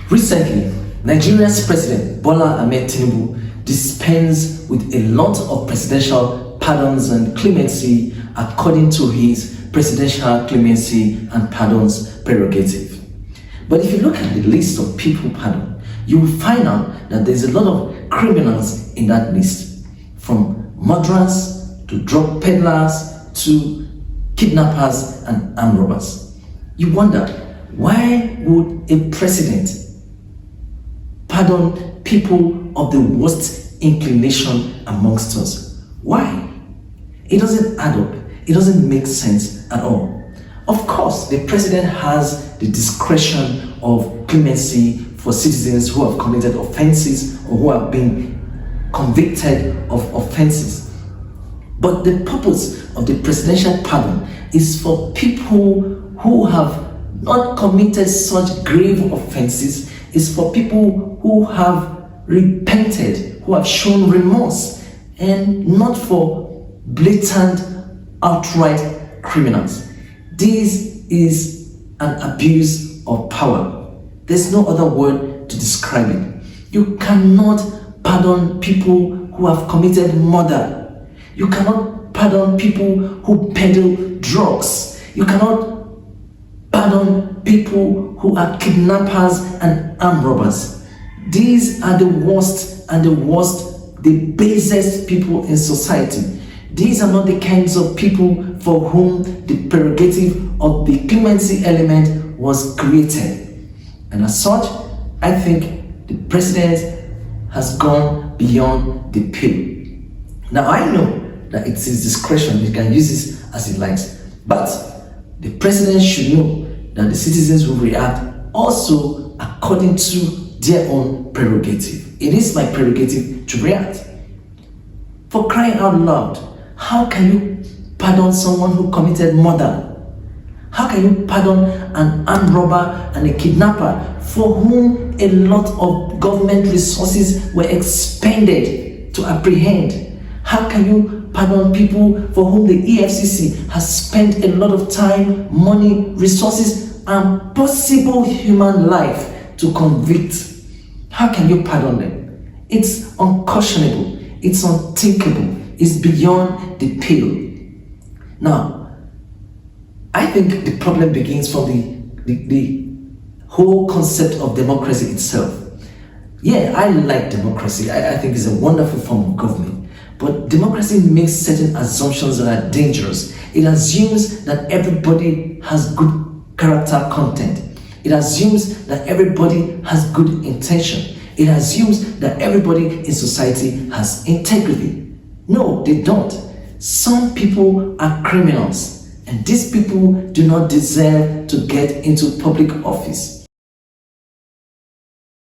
Recently, Nigeria's President Bola Ahmed Tinubu dispensed with a lot of presidential pardons and clemency according to his presidential clemency and pardons prerogative. But if you look at the list of people pardoned, you will find out that there's a lot of criminals in that list, from murderers to drug peddlers to kidnappers and armed robbers. You wonder, why would a president pardon people of the worst inclination amongst us? Why? It doesn't add up. It doesn't make sense at all. Of course, the president has the discretion of clemency for citizens who have committed offenses or who have been convicted of offenses. But the purpose of the presidential pardon is for people who have not committed such grave offenses, is for people who have repented, who have shown remorse, and not for blatant, outright criminals. This is an abuse of power. There's no other word to describe it. You cannot pardon people who have committed murder. You cannot pardon people who peddle drugs. You cannot pardon people who are kidnappers and armed robbers. These are the worst, the basest people in society. These are not the kinds of people for whom the prerogative of the clemency element was created. And as such, I think the president has gone beyond the pale. Now I know that it's his discretion, he can use this as he likes, but the president should know that the citizens will react also according to their own prerogative. It is my prerogative to react. For crying out loud, how can you pardon someone who committed murder? How can you pardon an armed robber and a kidnapper for whom a lot of government resources were expended to apprehend? How can you pardon people for whom the EFCC has spent a lot of time, money, resources, and possible human life to convict? How can you pardon them? It's unconscionable, it's unthinkable, it's beyond the pale. Now, I think the problem begins from the whole concept of democracy itself. Yeah, I like democracy. I think it's a wonderful form of government. But democracy makes certain assumptions that are dangerous. It assumes that everybody has good character content. It assumes that everybody has good intention. It assumes that everybody in society has integrity. No, they don't. Some people are criminals, and these people do not deserve to get into public office.